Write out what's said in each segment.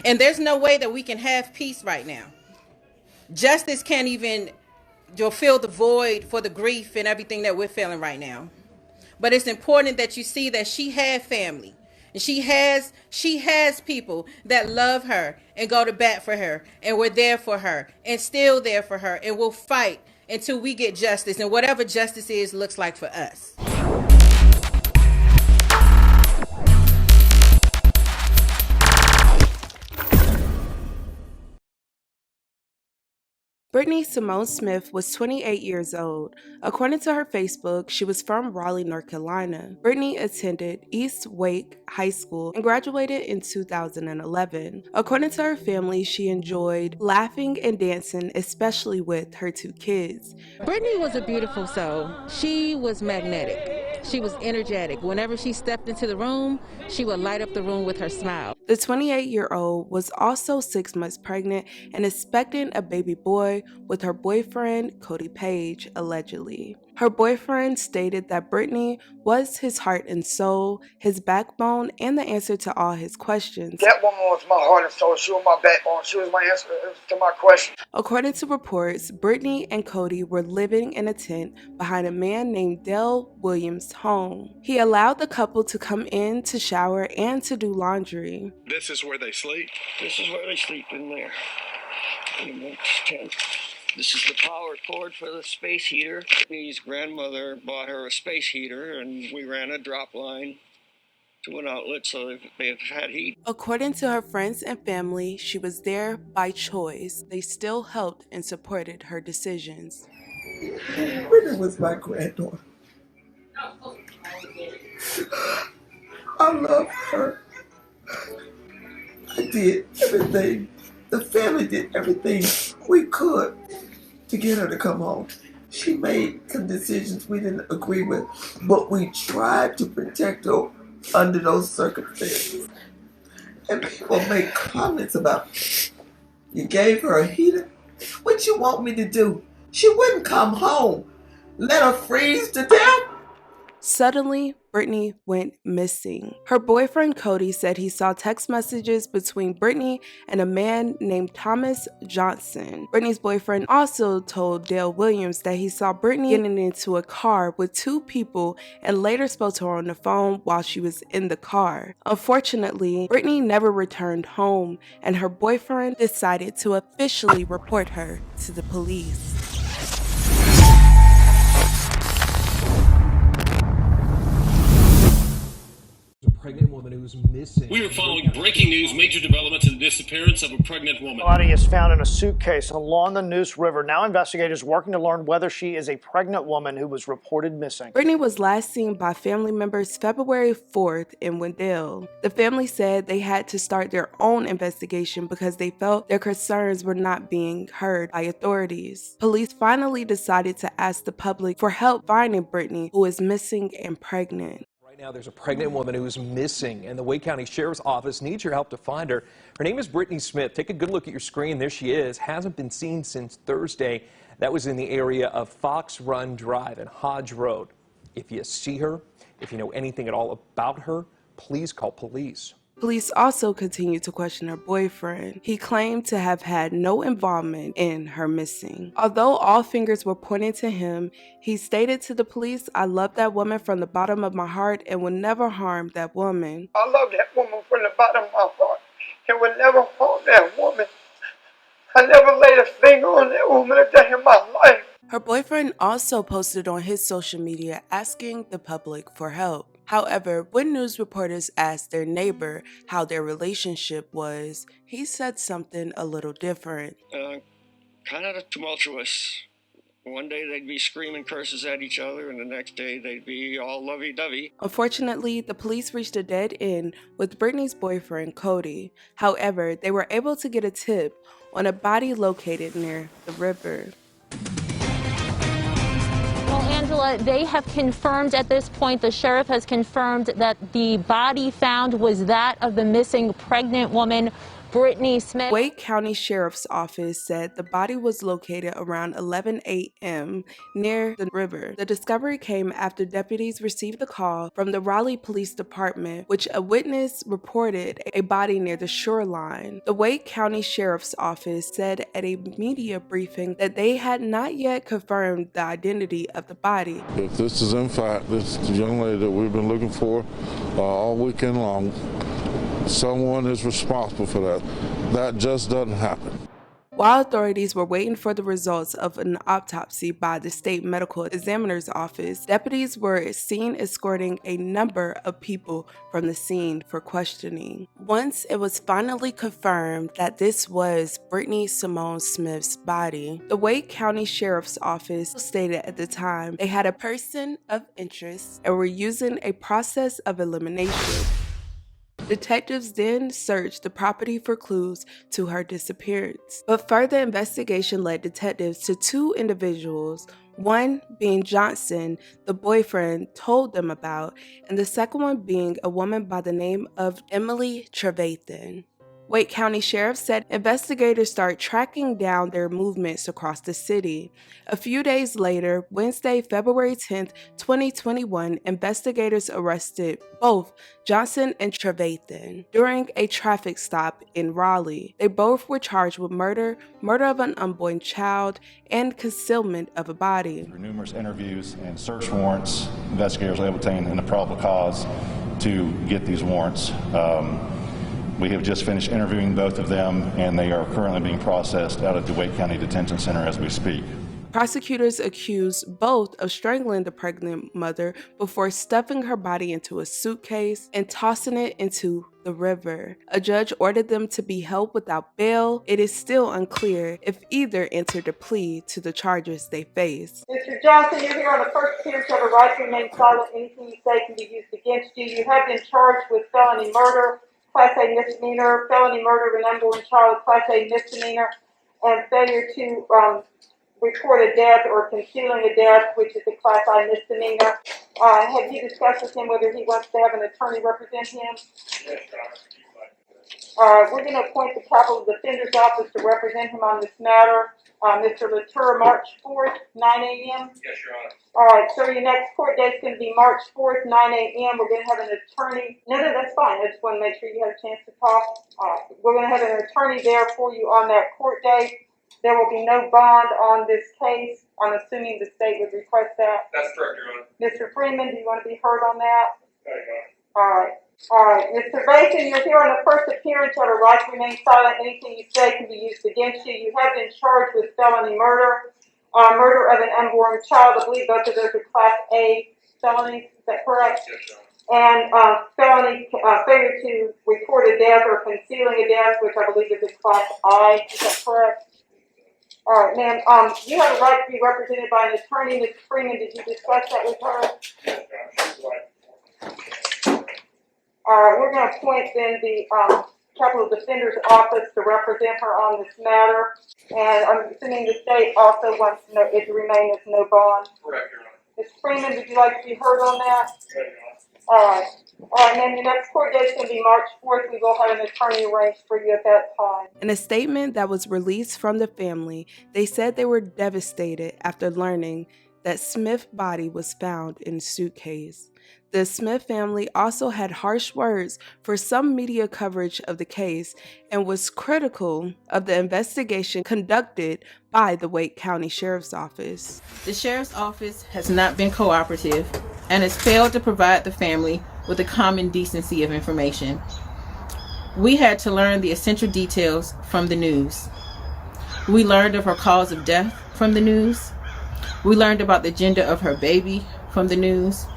And there's no way that we can have peace right now. Justice can't even fill the void for the grief and everything that we're feeling right now. But it's important that you see that she had family. And she has people that love her and go to bat for her and we're there for her and still there for her and we'll fight until we get justice and whatever justice is looks like for us. Brittany Simone Smith was 28 years old. According to her Facebook, she was from Raleigh, North Carolina. Brittany attended East Wake High School and graduated in 2011. According to her family, she enjoyed laughing and dancing, especially with her 2 kids. Brittany was a beautiful soul. She was magnetic. She was energetic. Whenever she stepped into the room, she would light up the room with her smile. The 28-year-old was also 6 months pregnant and expecting a baby boy with her boyfriend, Cody Page, allegedly. Her boyfriend stated that Brittany was his heart and soul, his backbone, and the answer to all his questions. That woman was my heart and soul. She was my backbone. She was my answer to my question. According to reports, Brittany and Cody were living in a tent behind a man named Dale Williams' home. He allowed the couple to come in to shower and to do laundry. This is where they sleep? This is where they sleep, in there. In the tent. This is the power cord for the space heater. Brittany's grandmother bought her a space heater, and we ran a drop line to an outlet so they've had heat. According to her friends and family, she was there by choice. They still helped and supported her decisions. Brittany was my granddaughter. I love her. I did everything. The family did everything we could to get her to come home. She made some decisions we didn't agree with, but we tried to protect her under those circumstances. And people make comments about, you gave her a heater? What you want me to do? She wouldn't come home. Let her freeze to death? Suddenly, Brittany went missing. Her boyfriend Cody said he saw text messages between Brittany and a man named Thomas Johnson. Brittany's boyfriend also told Dale Williams that he saw Brittany getting into a car with 2 people and later spoke to her on the phone while she was in the car. Unfortunately, Brittany never returned home and her boyfriend decided to officially report her to the police. Pregnant woman who's missing. We are following breaking news, major developments in the disappearance of a pregnant woman. The body is found in a suitcase along the Neuse River. Now investigators working to learn whether she is a pregnant woman who was reported missing. Brittany was last seen by family members February 4th in Wendell. The family said they had to start their own investigation because they felt their concerns were not being heard by authorities. Police finally decided to ask the public for help finding Brittany, who is missing and pregnant. Right now, there's a pregnant woman who's missing, and the Wake County Sheriff's Office needs your help to find her. Her name is Brittany Smith. Take a good look at your screen. There she is. Hasn't been seen since Thursday. That was in the area of Fox Run Drive and Hodge Road. If you see her, if you know anything at all about her, please call police. Police also continued to question her boyfriend. He claimed to have had no involvement in her missing. Although all fingers were pointing to him, he stated to the police, "I love that woman from the bottom of my heart and will never harm that woman." I love that woman from the bottom of my heart and would never harm that woman. I never laid a finger on that woman a day in my life. Her boyfriend also posted on his social media asking the public for help. However, when news reporters asked their neighbor how their relationship was, he said something a little different. Kind of tumultuous. One day they'd be screaming curses at each other, and the next day they'd be all lovey-dovey. Unfortunately, the police reached a dead end with Brittany's boyfriend, Cody. However, they were able to get a tip on a body located near the river. Angela, they have confirmed at this point, the sheriff has confirmed that the body found was that of the missing pregnant woman, Brittany Smith. Wake County Sheriff's Office said the body was located around 11 a.m. near the river. The discovery came after deputies received a call from the Raleigh Police Department, which a witness reported a body near the shoreline. The Wake County Sheriff's Office said at a media briefing that they had not yet confirmed the identity of the body. If this is in fact this young lady that we've been looking for all weekend long, someone is responsible for that. That just doesn't happen. While authorities were waiting for the results of an autopsy by the state medical examiner's office, deputies were seen escorting a number of people from the scene for questioning. Once it was finally confirmed that this was Brittany Simone Smith's body, the Wake County Sheriff's Office stated at the time they had a person of interest and were using a process of elimination. Detectives then searched the property for clues to her disappearance. But further investigation led detectives to two individuals, one being Johnson, the boyfriend told them about, and the second one being a woman by the name of Emily Trevathan. Wake County Sheriff said investigators started tracking down their movements across the city. A few days later, Wednesday, February 10th, 2021, investigators arrested both Johnson and Trevathan during a traffic stop in Raleigh. They both were charged with murder, murder of an unborn child, and concealment of a body. Through numerous interviews and search warrants, investigators were able to obtain a probable cause to get these warrants. We have just finished interviewing both of them, and they are currently being processed out at the Wake County Detention Center as we speak. Prosecutors accused both of strangling the pregnant mother before stuffing her body into a suitcase and tossing it into the river. A judge ordered them to be held without bail. It is still unclear if either entered a plea to the charges they face. Mr. Johnson, you're here on the first appearance. You have a right to remain silent. Anything you say can be used against you. You have been charged with felony murder, Class A misdemeanor, felony murder of an unborn child, Class A misdemeanor, and failure to report a death or concealing a death, which is a Class I misdemeanor. Have you discussed with him whether he wants to have an attorney represent him? Yes, Your We're going to appoint the Capital Defender's Office to represent him on this matter. Mr. Latour, March 4th, 9 a.m. Yes, Your Honor. All right, so your next court date is going to be March 4th, 9 a.m. We're going to have an attorney. No, that's fine. I just want to make sure you have a chance to talk. We're going to have an attorney there for you on that court date. There will be no bond on this case. I'm assuming the state would request that. That's correct, Your Honor. Mr. Freeman, do you want to be heard on that? There you go. All right. All right. Mr. Basin, you're here on the first appearance. You have a right to remain silent. Anything you say can be used against you. You have been charged with felony murder, murder of an unborn child. I believe both of those are Class A felonies. Is that correct? Yes, Your Honor. And felony failure to report a death or concealing a death, which I believe is a Class I. Is that correct? All right, ma'am. You have a right to be represented by an attorney. Ms. Freeman, did you discuss that with her? Yes, Your Honor. She's right. All right, we're going to appoint then the Capital Defender's Office to represent her on this matter. And I'm assuming the state also wants to know it to remain as no bond. Correct, Your Honor. Ms. Freeman, would you like to be heard on that? Yes, Your Honor. All right. All right, ma'am, your next court date is going to be March 4th. We will have an attorney arranged for you at that time. In a statement that was released from the family, they said they were devastated after learning that Smith's body was found in a suitcase. The Smith family also had harsh words for some media coverage of the case and was critical of the investigation conducted by the Wake County Sheriff's Office. The Sheriff's Office has not been cooperative and has failed to provide the family with the common decency of information. We had to learn the essential details from the news. We learned of her cause of death from the news. We learned about the gender of her baby from the news.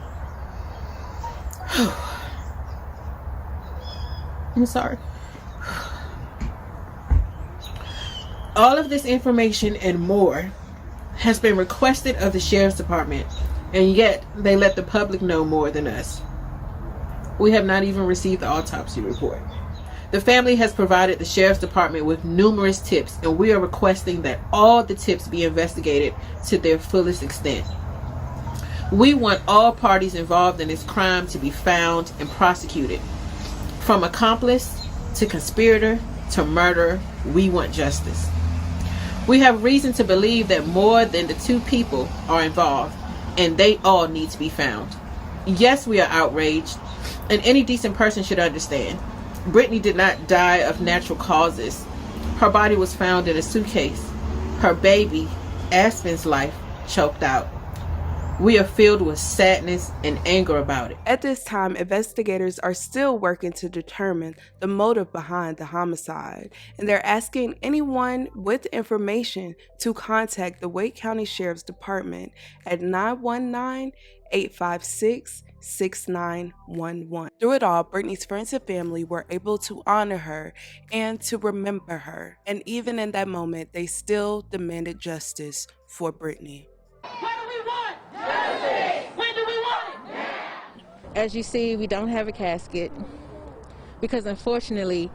I'm sorry. All of this information and more has been requested of the Sheriff's Department, and yet they let the public know more than us. We have not even received the autopsy report. The family has provided the Sheriff's Department with numerous tips, and we are requesting that all the tips be investigated to their fullest extent. We want all parties involved in this crime to be found and prosecuted, from accomplice to conspirator to murder, we want justice. We have reason to believe that more than the two people are involved, and they all need to be found. Yes, we are outraged, and any decent person should understand. Brittany did not die of natural causes. Her body was found in a suitcase. Her baby, Aspen's life, choked out. We are filled with sadness and anger about it. At this time, investigators are still working to determine the motive behind the homicide, and they're asking anyone with information to contact the Wake County Sheriff's Department at 919-856-6911. Through it all, Brittany's friends and family were able to honor her and to remember her, and even in that moment, they still demanded justice for Brittany. As you see, we don't have a casket because unfortunately,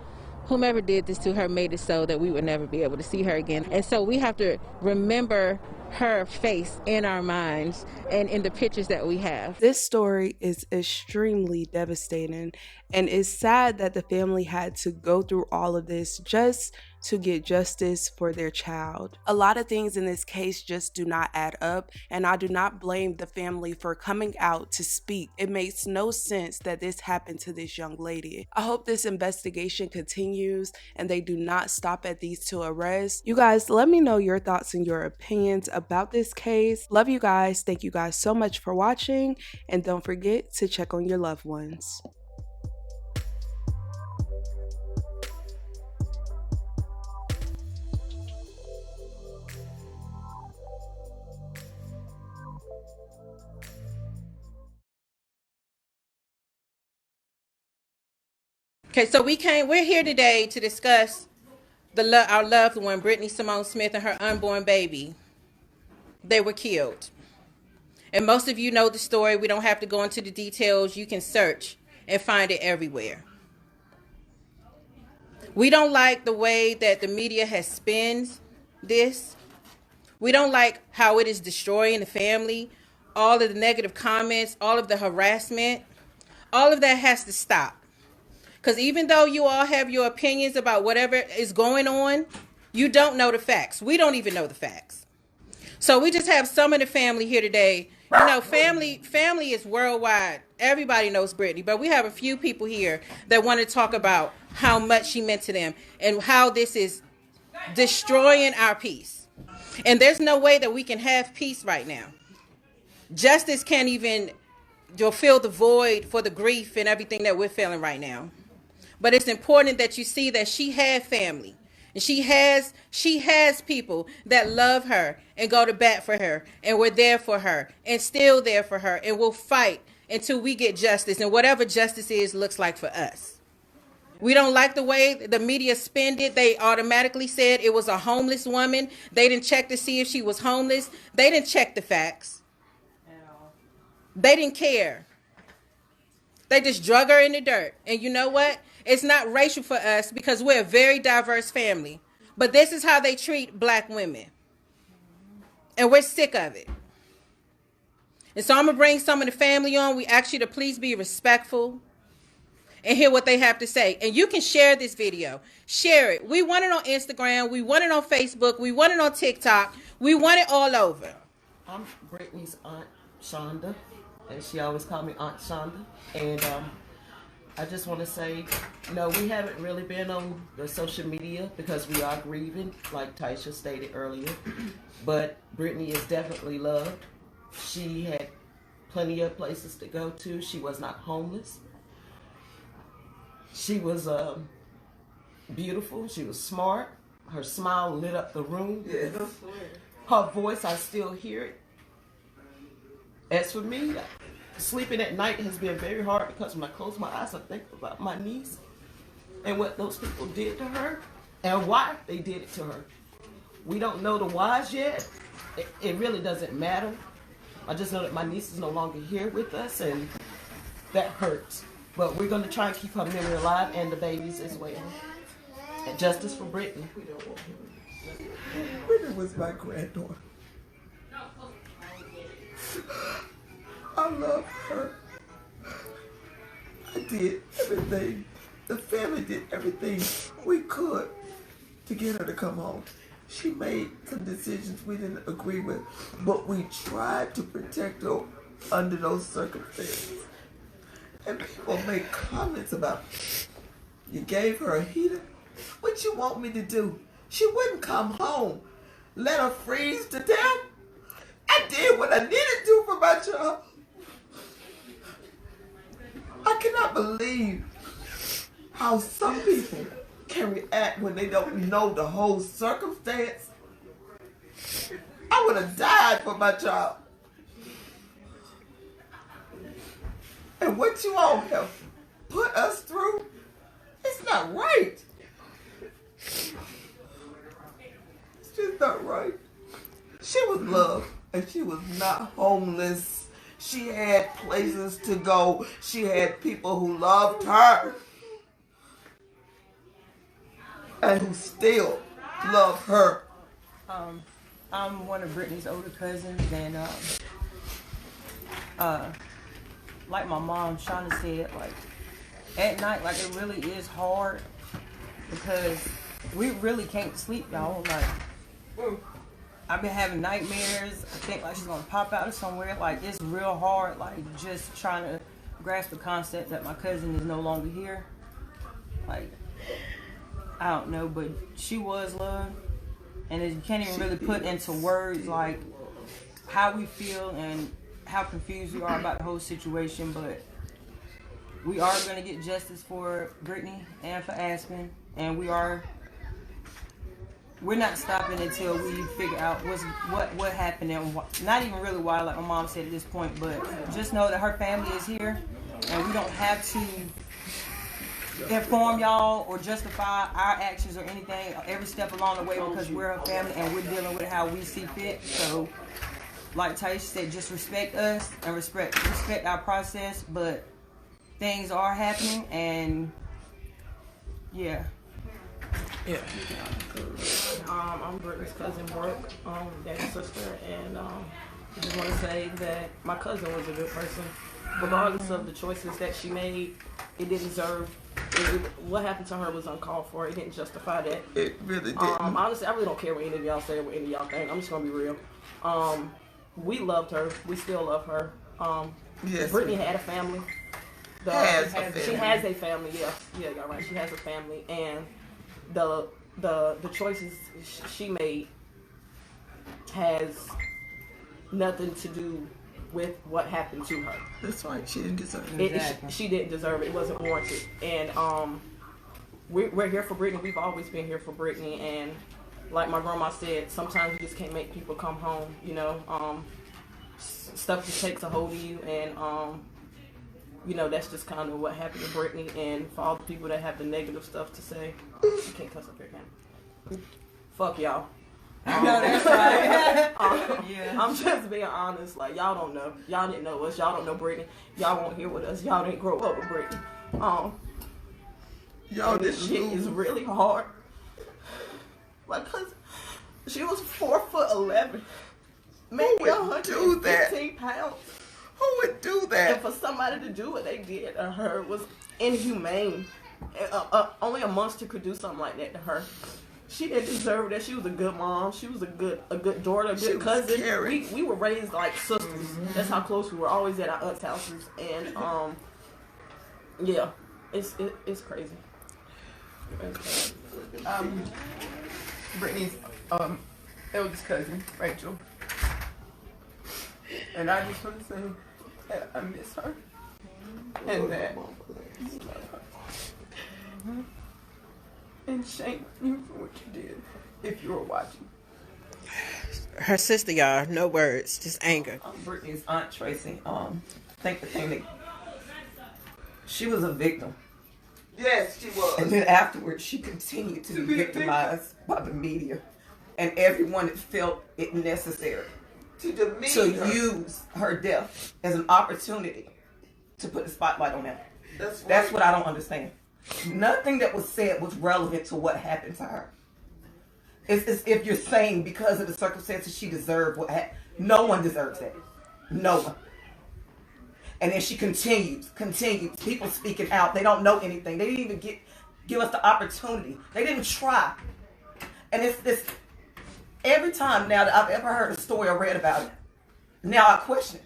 whomever did this to her made it so that we would never be able to see her again. And so we have to remember her face in our minds and in the pictures that we have. This story is extremely devastating, and it's sad that the family had to go through all of this just to get justice for their child. A lot of things in this case just do not add up, and I do not blame the family for coming out to speak. It makes no sense that this happened to this young lady. I hope this investigation continues and they do not stop at these two arrests. You guys, let me know your thoughts and your opinions about this case. Love you guys. Thank you guys so much for watching, and don't forget to check on your loved ones. Okay, so we're here today to discuss our loved one, Brittany Simone Smith, and her unborn baby. They were killed. And most of you know the story. We don't have to go into the details. You can search and find it everywhere. We don't like the way that the media has spun this. We don't like how it is destroying the family, all of the negative comments, all of the harassment. All of that has to stop. Because even though you all have your opinions about whatever is going on, you don't know the facts. We don't even know the facts. So we just have some of the family here today. You know, family is worldwide. Everybody knows Brittany, but we have a few people here that want to talk about how much she meant to them and how this is destroying our peace. And there's no way that we can have peace right now. Justice can't even fill the void for the grief and everything that we're feeling right now. But it's important that you see that she had family. And she has people that love her and go to bat for her and were there for her and still there for her and will fight until we get justice and whatever justice is looks like for us. We don't like the way the media spin it. They automatically said it was a homeless woman. They didn't check to see if she was homeless. They didn't check the facts. They didn't care. They just drug her in the dirt. And you know what? It's not racial for us because we're a very diverse family. But this is how they treat black women. And we're sick of it. And so I'm going to bring some of the family on. We ask you to please be respectful and hear what they have to say. And you can share this video. Share it. We want it on Instagram. We want it on Facebook. We want it on TikTok. We want it all over. I'm Brittany's Aunt Shonda, and she always called me Aunt Shonda. And I just want to say, no, we haven't really been on the social media because we are grieving, like Taisha stated earlier. But Brittany is definitely loved. She had plenty of places to go to. She was not homeless. She was beautiful. She was smart. Her smile lit up the room. Yes. Her voice, I still hear it. As for me, sleeping at night has been very hard because when I close my eyes, I think about my niece and what those people did to her and why they did it to her. We don't know the whys yet. It really doesn't matter. I just know that my niece is no longer here with us, and that hurts. But we're going to try and keep her memory alive and the babies as well. And justice for Brittany. Brittany was my granddaughter. I love her. I did everything The family did everything we could to get her to come home. She made some decisions we didn't agree with, but we tried to protect her under those circumstances. And people make comments about, you gave her a heater? What you want me to do? She wouldn't come home. Let her freeze to death? I did what I needed to do for my child. I cannot believe how some people can react when they don't know the whole circumstance. I would have died for my child. And what you all have put us through, it's not right. It's just not right. She was loved and she was not homeless. She had places to go. She had people who loved her and who still love her. I'm one of Brittany's older cousins, and like my mom, Shauna said, like at night, like it really is hard because we really can't sleep, y'all. Like I've been having nightmares. I think like she's gonna pop out of somewhere. Like it's real hard. Like just trying to grasp the concept that my cousin is no longer here. Like I don't know, but she was loved, and you can't even really put into words like how we feel and how confused we are about the whole situation. But we are gonna get justice for Brittany and for Aspen, and we're not stopping until we figure out what happened and not even really why, like my mom said at this point, but just know that her family is here, and we don't have to inform y'all or justify our actions or anything every step along the way because we're her family and we're dealing with how we see fit. So like Taisha said, just respect us and respect our process, but things are happening, and yeah. I'm Brittany's cousin Brooke, Daddy's sister, and I just want to say that my cousin was a good person. Regardless of the choices that she made, it didn't deserve. What happened to her was uncalled for. It didn't justify that. It really didn't. Honestly, I really don't care what any of y'all say or what any of y'all think. I'm just gonna be real. We loved her. We still love her. Yes, Brittany had a family. She has a family. Yeah, y'all right. She has a family, and the choices she made has nothing to do with what happened to her. That's right. She didn't deserve it. She didn't deserve it. It wasn't warranted. And we're here for Brittany. We've always been here for Brittany. And like my grandma said, sometimes you just can't make people come home. You know, stuff just takes a hold of you, and you know, that's just kind of what happened to Brittany. And for all the people that have the negative stuff to say, you can't cuss up here, can you? Fuck y'all. No, that's right. Yeah. I'm just being honest. Like, y'all don't know. Y'all didn't know us. Y'all don't know Brittany. Y'all won't hear with us. Y'all didn't grow up with Brittany. Y'all this shit is really hard. My cousin, she was 4'11", maybe 115 pounds. Who would do that? And for somebody to do what they did to her was inhumane. Only a monster could do something like that to her. She didn't deserve that. She was a good mom. She was a good daughter, a good cousin. We were raised like sisters. Mm-hmm. That's how close we were. Always at our aunt's houses. And yeah, it's crazy. Brittany's eldest cousin, Rachel. And I just want to say that I miss her. And that and shame you for what you did, if you were watching. Her sister, y'all, no words, just anger. Brittany's aunt Tracy, I think the thing that she was a victim. Yes, she was. And then afterwards, she continued to be victimized by the media and everyone that felt it necessary to use her death as an opportunity to put the spotlight on them. That's what I don't understand. Nothing that was said was relevant to what happened to her. It's as if you're saying because of the circumstances she deserved what happened. No one deserves that. No one. And then she continues. People speaking out. They don't know anything. They didn't even give us the opportunity. They didn't try. And it's this, every time now that I've ever heard a story or read about it, now I question it.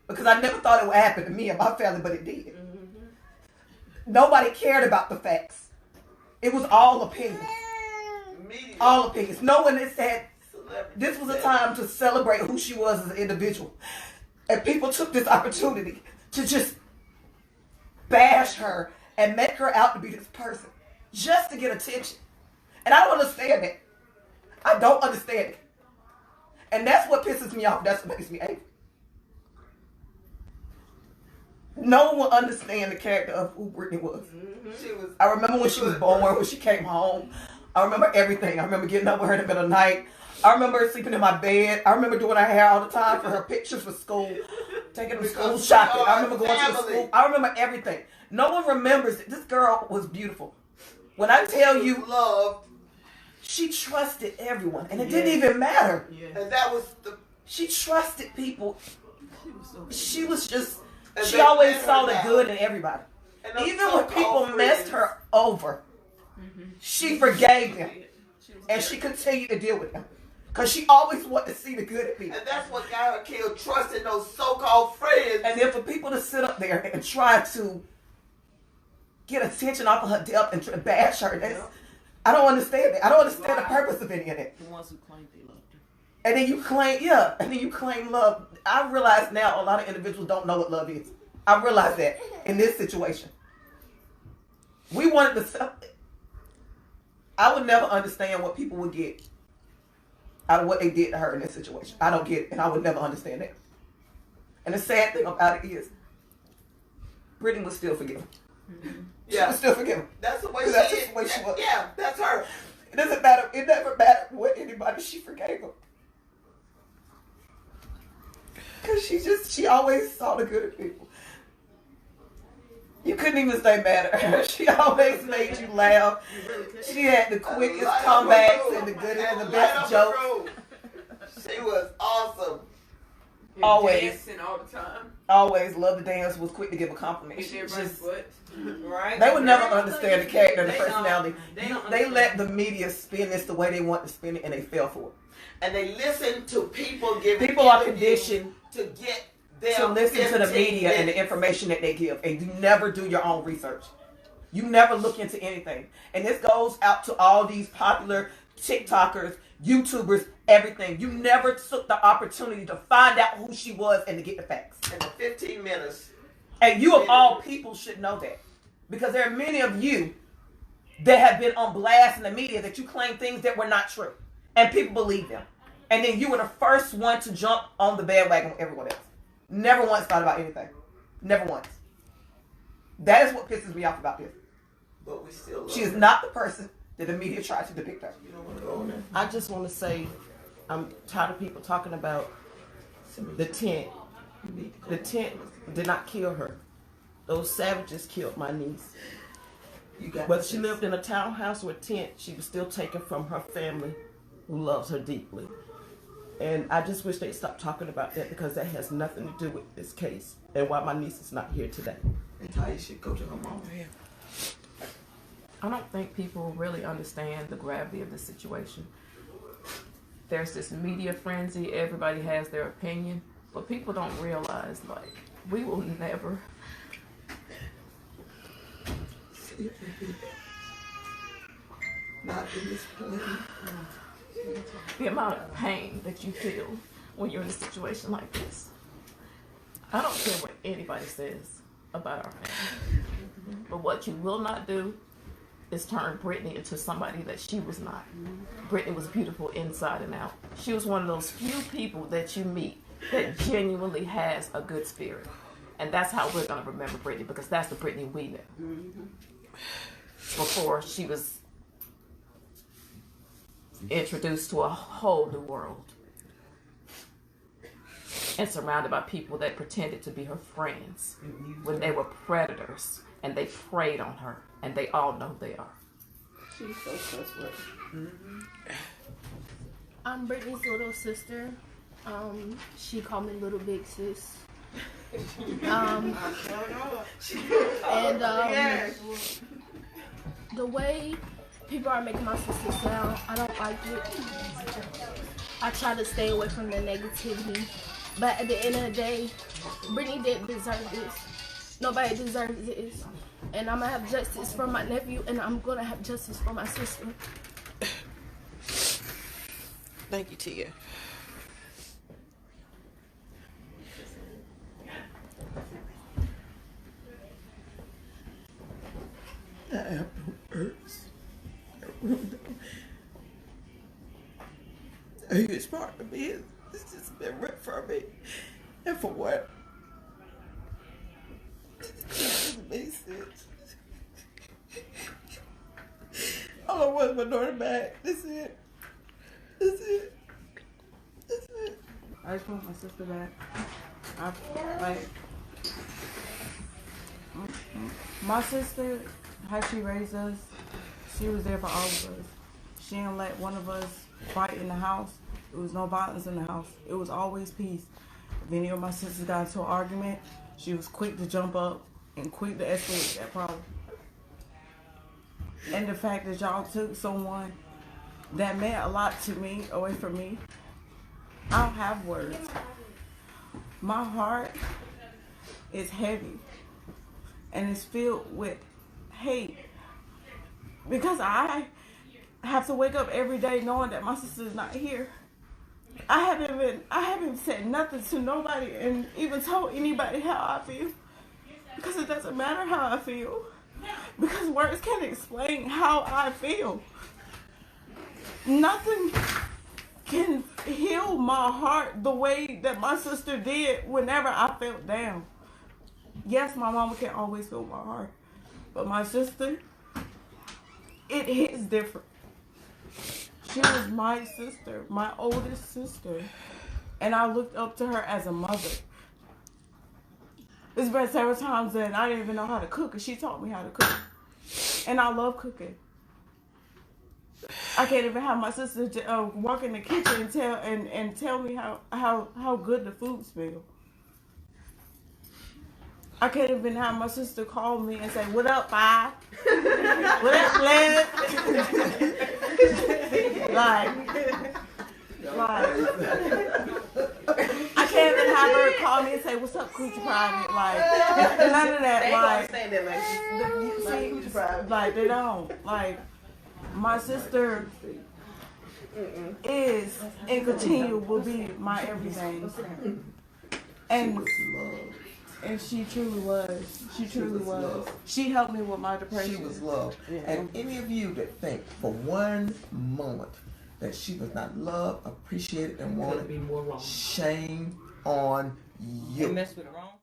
Because I never thought it would happen to me and my family, but it did. Mm-hmm. Nobody cared about the facts. It was all opinion. All opinions. No one had said this was a time to celebrate who she was as an individual. And people took this opportunity to just bash her and make her out to be this person just to get attention. And I don't understand that. I don't understand it. And that's what pisses me off. That's what makes me angry. No one will understand the character of who Brittany was. Mm-hmm. I remember when she was born, when she came home. I remember everything. I remember getting up with her in the middle of the night. I remember her sleeping in my bed. I remember doing her hair all the time for her pictures for school, taking her to school shopping. I remember going to the school. I remember everything. No one remembers it. This girl was beautiful. When I tell you, love, she trusted everyone, and it didn't even matter. Yeah. And that was she trusted people. She was just. She always saw the good in everybody. Even when people messed her over, she forgave them. And she continued to deal with them. Because she always wanted to see the good in people. And that's what got her killed, trusting those so-called friends. And then for people to sit up there and try to get attention off of her death and try to bash her, I don't understand it. I don't understand the purpose of any of it. The ones who claim they loved her. And then you claim love. I realize now a lot of individuals don't know what love is. I realize that in this situation. We wanted to. I would never understand what people would get out of what they did to her in this situation. I don't get it, and I would never understand that. And the sad thing about it is, Brittany was still forgiven. Mm-hmm. She was still forgiven. That's the way she was. Yeah, that's her. It doesn't matter. It never mattered what anybody she forgave her. Because she always saw the good in people. You couldn't even stay mad at her. She always made you laugh. She had the quickest comebacks and the goodest and the best jokes. She was awesome. Always. Dancing all the time. Always loved to dance, was quick to give a compliment. Right? They would never understand the character and the personality. They let the media spin this the way they want to spin it, and they fell for it. And they listen to people giving. People are conditioned to get them to listen to the media and the information that they give, and you never do your own research. You never look into anything, and this goes out to all these popular TikTokers, YouTubers, everything. You never took the opportunity to find out who she was and to get the facts. In the 15 minutes. And you of all people should know that, because there are many of you that have been on blast in the media that you claim things that were not true, and people believe them. And then you were the first one to jump on the bandwagon with everyone else. Never once thought about anything. Never once. That is what pisses me off about this. But we still. She is not the person that the media tried to depict her. I just want to say, I'm tired of people talking about the tent. The tent did not kill her. Those savages killed my niece. Whether she lived in a townhouse or a tent, she was still taken from her family who loves her deeply. And I just wish they'd stop talking about that, because that has nothing to do with this case and why my niece is not here today. And Ty should go to her mom. Yeah. I don't think people really understand the gravity of the situation. There's this media frenzy. Everybody has their opinion, but people don't realize, like, we will never not in this plane. The amount of pain that you feel when you're in a situation like this. I don't care what anybody says about our family, but what you will not do is turn Brittany into somebody that she was not. Brittany was beautiful inside and out. She was one of those few people that you meet that genuinely has a good spirit. And that's how we're going to remember Brittany, because that's the Brittany we knew. Before she was introduced to a whole new world and surrounded by people that pretended to be her friends when they were predators, and they preyed on her, and they all know they are. She's so trustworthy. I'm Brittany's little sister. She called me Little Big Sis. The way people are making my sister sound, I don't like it. I try to stay away from the negativity, but at the end of the day, Brittany didn't deserve this. Nobody deserves this. And I'm gonna have justice for my nephew, and I'm gonna have justice for my sister. Thank you, Tia. I have no words. I really don't. A huge part of me is it's just been ripped from me. And for what? It doesn't make sense. All I want is my daughter back. That's it. That's it. That's it. I just want my sister back. My sister, how she raised us, she was there for all of us. She didn't let one of us fight in the house. There was no violence in the house. It was always peace. If any of my sisters got into an argument, she was quick to jump up and quick to escalate that problem. And the fact that y'all took someone that meant a lot to me away from me, I don't have words. My heart is heavy and it's filled with hate because I have to wake up every day knowing that my sister's not here. I haven't said nothing to nobody and even told anybody how I feel because it doesn't matter how I feel because words can't explain how I feel. Nothing can heal my heart the way that my sister did whenever I felt down. Yes, my mama can't always feel my heart, but my sister, it hits different. She was my sister, my oldest sister, and I looked up to her as a mother. There's been several times that I didn't even know how to cook, and she taught me how to cook, and I love cooking. I can't even have my sister walk in the kitchen and tell me how good the food smells. I can't even have my sister call me and say, "What up, Fi? What up, Leah?" I can't even have her call me and say, "What's up, Coochie Private?" None of that. They don't. My sister is and continue will be my everything. And she truly was. She truly was. She helped me with my depression. She was loved. Yeah. And any of you that think for one moment that she was not loved, appreciated, and wanted, shame on you. They messed with the wrong